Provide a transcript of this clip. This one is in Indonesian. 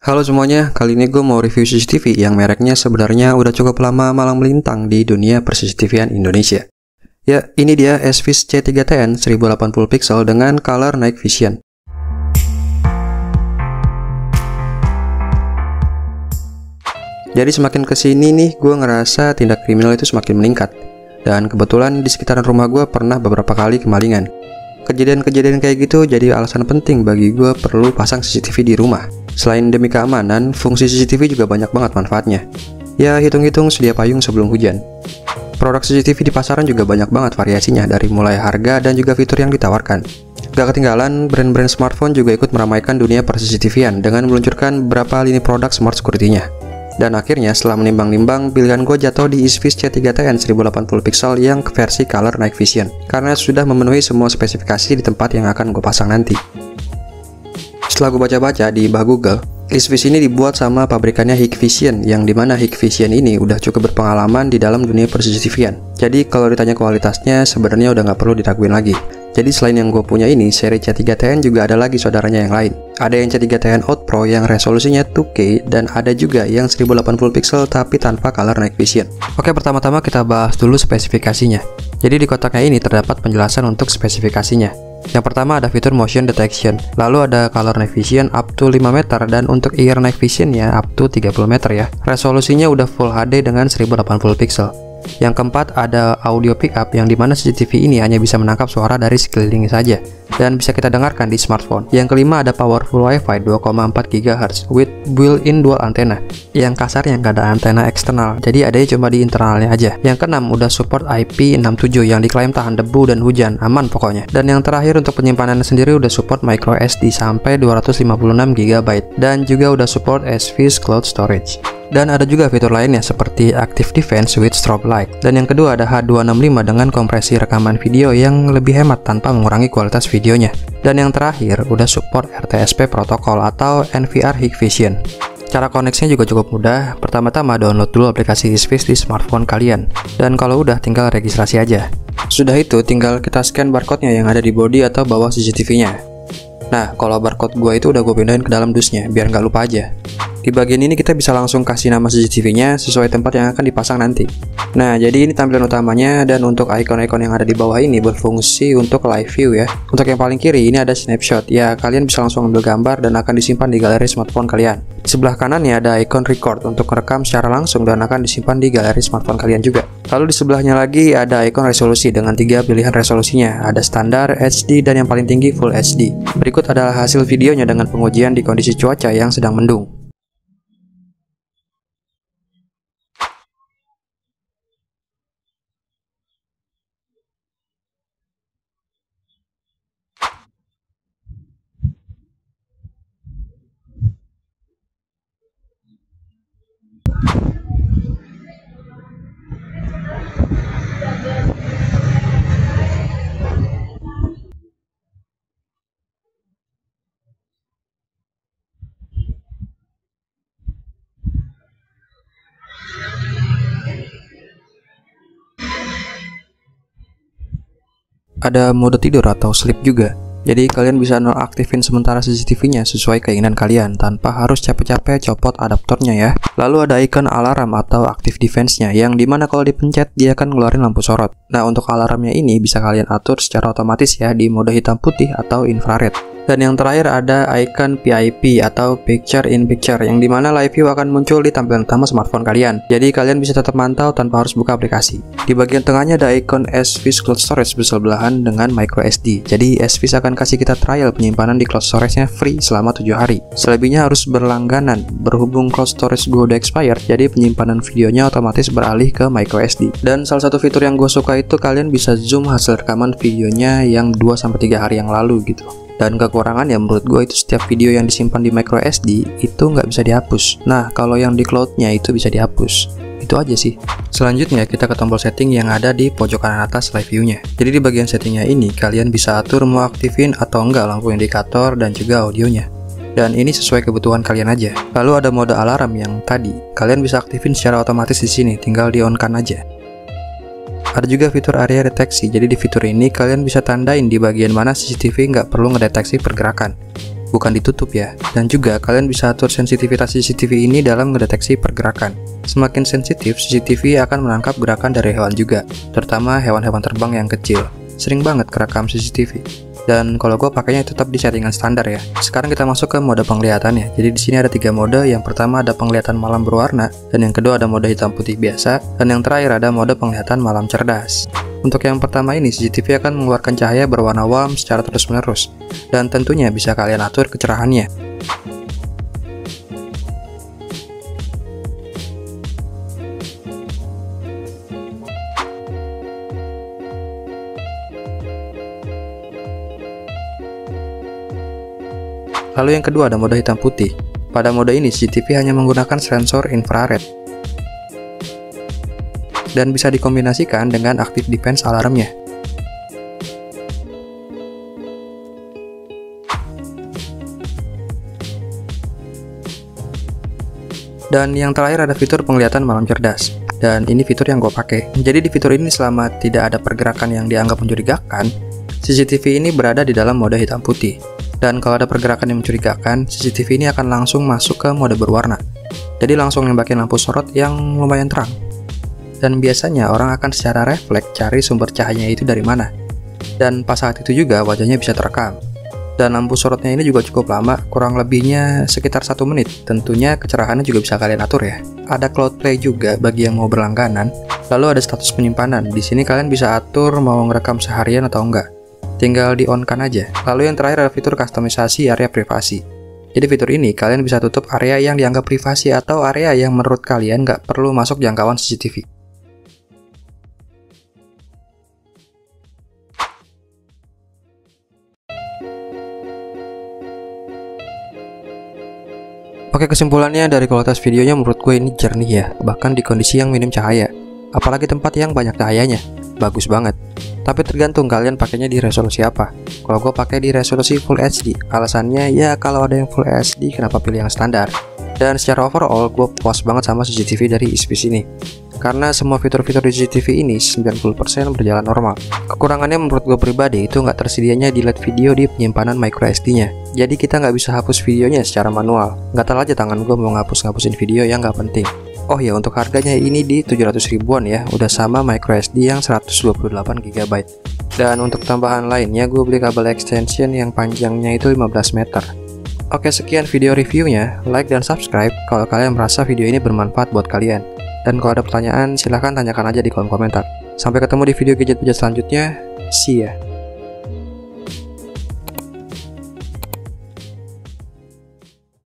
Halo semuanya, kali ini gue mau review CCTV yang mereknya sebenarnya udah cukup lama malang melintang di dunia per-CCTV-an Indonesia. Ya, ini dia SVIS C3TN 1080 pixel dengan color night vision. Jadi semakin kesini nih, gue ngerasa tindak kriminal itu semakin meningkat. Dan kebetulan di sekitaran rumah gue pernah beberapa kali kemalingan. Kejadian-kejadian kayak gitu jadi alasan penting bagi gue perlu pasang CCTV di rumah. Selain demi keamanan, fungsi CCTV juga banyak banget manfaatnya. Ya, hitung-hitung sedia payung sebelum hujan. Produk CCTV di pasaran juga banyak banget variasinya, dari mulai harga dan juga fitur yang ditawarkan. Gak ketinggalan, brand-brand smartphone juga ikut meramaikan dunia per-CCTV-an dengan meluncurkan beberapa lini produk smart security-nya. Dan akhirnya setelah menimbang-nimbang, pilihan gue jatuh di SVIS C3TN 1080 pixel yang versi color night vision, karena sudah memenuhi semua spesifikasi di tempat yang akan gue pasang nanti. Setelah gue baca-baca di bah Google, SVIS ini dibuat sama pabrikannya Hikvision, yang dimana Hikvision ini udah cukup berpengalaman di dalam dunia per-CCTV-an. Jadi kalau ditanya kualitasnya, sebenarnya udah nggak perlu diraguin lagi. Jadi selain yang gue punya ini, seri C3TN juga ada lagi saudaranya yang lain. Ada yang C3TN Out Pro yang resolusinya 2K, dan ada juga yang 1080 pixel tapi tanpa color night vision. Oke, pertama-tama kita bahas dulu spesifikasinya. Jadi di kotaknya ini terdapat penjelasan untuk spesifikasinya. Yang pertama ada fitur motion detection, lalu ada color night vision up to 5 meter, dan untuk ear night vision ya up to 30 meter ya. Resolusinya udah full HD dengan 1080 pixel. Yang keempat ada audio pickup, yang dimana CCTV ini hanya bisa menangkap suara dari sekeliling saja dan bisa kita dengarkan di smartphone. Yang kelima ada powerful WiFi 2,4 GHz with built-in dual antena, yang kasarnya nggak ada antena eksternal, jadi adanya cuma di internalnya aja. Yang keenam udah support IP67 yang diklaim tahan debu dan hujan, aman pokoknya. Dan yang terakhir untuk penyimpanannya sendiri udah support micro SD sampai 256 GB, dan juga udah support SVIS Cloud Storage. Dan ada juga fitur lainnya seperti Active Defense with Strobe Light. Dan yang kedua ada H265 dengan kompresi rekaman video yang lebih hemat tanpa mengurangi kualitas videonya. Dan yang terakhir udah support RTSP protokol atau NVR Hikvision. Cara koneksinya juga cukup mudah. Pertama-tama download dulu aplikasi SVIS di smartphone kalian. Dan kalau udah tinggal registrasi aja. Sudah itu tinggal kita scan barcode-nya yang ada di body atau bawah CCTV-nya. Nah, kalau barcode gua itu udah gue pindahin ke dalam dusnya biar nggak lupa aja. Di bagian ini kita bisa langsung kasih nama CCTV-nya sesuai tempat yang akan dipasang nanti. Nah, jadi ini tampilan utamanya, dan untuk icon-icon yang ada di bawah ini berfungsi untuk live view ya. Untuk yang paling kiri ini ada snapshot, ya kalian bisa langsung ambil gambar dan akan disimpan di galeri smartphone kalian. Di sebelah kanannya ada icon record untuk merekam secara langsung dan akan disimpan di galeri smartphone kalian juga. Lalu di sebelahnya lagi ada icon resolusi dengan 3 pilihan resolusinya, ada standar, HD, dan yang paling tinggi Full HD. Berikut adalah hasil videonya dengan pengujian di kondisi cuaca yang sedang mendung. Ada mode tidur atau sleep juga. Jadi kalian bisa nonaktifin sementara CCTV-nya sesuai keinginan kalian tanpa harus capek-capek copot adaptornya ya. Lalu ada icon alarm atau active defense-nya, yang dimana kalau dipencet dia akan ngeluarin lampu sorot. Nah, untuk alarmnya ini bisa kalian atur secara otomatis ya di mode hitam putih atau infrared. Dan yang terakhir ada icon PIP atau Picture in Picture, yang dimana live view akan muncul di tampilan utama smartphone kalian. Jadi kalian bisa tetap mantau tanpa harus buka aplikasi. Di bagian tengahnya ada icon SVIS Cloud Storage bersebelahan dengan micro SD. Jadi SVIS akan kasih kita trial penyimpanan di cloud storage-nya free selama 7 hari. Selebihnya harus berlangganan. Berhubung cloud storage gue udah expired, jadi penyimpanan videonya otomatis beralih ke micro SD. Dan salah satu fitur yang gue suka itu kalian bisa zoom hasil rekaman videonya yang 2-3 hari yang lalu gitu. Dan kekurangannya menurut gue itu setiap video yang disimpan di micro SD itu nggak bisa dihapus. Nah, kalau yang di cloudnya itu bisa dihapus. Itu aja sih. Selanjutnya kita ke tombol setting yang ada di pojok kanan atas live view-nya. Jadi di bagian settingnya ini kalian bisa atur mau aktifin atau enggak lampu indikator dan juga audionya. Dan ini sesuai kebutuhan kalian aja. Lalu ada mode alarm yang tadi kalian bisa aktifin secara otomatis di sini, tinggal di on-kan aja. Ada juga fitur area deteksi, jadi di fitur ini kalian bisa tandain di bagian mana CCTV nggak perlu ngedeteksi pergerakan. bukan ditutup ya. Dan juga kalian bisa atur sensitivitas CCTV ini dalam mendeteksi pergerakan. Semakin sensitif, CCTV akan menangkap gerakan dari hewan juga, terutama hewan-hewan terbang yang kecil. Sering banget kerekam CCTV. Dan kalau gue pakainya tetap di settingan standar ya. Sekarang kita masuk ke mode penglihatannya. Jadi di sini ada 3 mode. Yang pertama ada penglihatan malam berwarna, dan yang kedua ada mode hitam putih biasa, dan yang terakhir ada mode penglihatan malam cerdas. Untuk yang pertama ini, CCTV akan mengeluarkan cahaya berwarna warm secara terus-menerus, dan tentunya bisa kalian atur kecerahannya. Lalu yang kedua ada mode hitam putih. Pada mode ini CCTV hanya menggunakan sensor infrared dan bisa dikombinasikan dengan active defense alarmnya. Dan yang terakhir ada fitur penglihatan malam cerdas. Dan ini fitur yang gue pakai. Jadi di fitur ini selama tidak ada pergerakan yang dianggap mencurigakan, CCTV ini berada di dalam mode hitam putih. Dan kalau ada pergerakan yang mencurigakan, CCTV ini akan langsung masuk ke mode berwarna. Jadi langsung nembakin lampu sorot yang lumayan terang. Dan biasanya orang akan secara refleks cari sumber cahayanya itu dari mana. Dan pas saat itu juga wajahnya bisa terekam. Dan lampu sorotnya ini juga cukup lama, kurang lebihnya sekitar 1 menit. Tentunya kecerahannya juga bisa kalian atur ya. Ada cloud play juga bagi yang mau berlangganan. Lalu ada status penyimpanan. Di sini kalian bisa atur mau ngerekam seharian atau enggak. Tinggal di on kan aja. Lalu yang terakhir ada fitur kustomisasi area privasi. Jadi fitur ini kalian bisa tutup area yang dianggap privasi atau area yang menurut kalian nggak perlu masuk jangkauan CCTV. Oke, kesimpulannya dari kualitas videonya menurut gue ini jernih ya, bahkan di kondisi yang minim cahaya. Apalagi tempat yang banyak cahayanya, bagus banget. Tapi tergantung kalian pakainya di resolusi apa. Kalau gue pakai di resolusi Full HD, alasannya ya kalau ada yang Full HD kenapa pilih yang standar. Dan secara overall gue puas banget sama CCTV dari ISPIS ini, karena semua fitur-fitur di CCTV ini 90% berjalan normal. Kekurangannya menurut gue pribadi itu nggak tersedianya delete video di penyimpanan microSD nya. Jadi kita nggak bisa hapus videonya secara manual. Nggak tahu aja tangan gue mau ngapus-ngapusin video yang nggak penting. Oh ya, untuk harganya ini di 700 ribuan ya, udah sama microSD yang 128 GB. Dan untuk tambahan lainnya, gue beli kabel extension yang panjangnya itu 15 meter. Oke, sekian video reviewnya. Like dan subscribe kalau kalian merasa video ini bermanfaat buat kalian. Dan kalau ada pertanyaan, silahkan tanyakan aja di kolom komentar. Sampai ketemu di video gadget-gadget selanjutnya. See ya.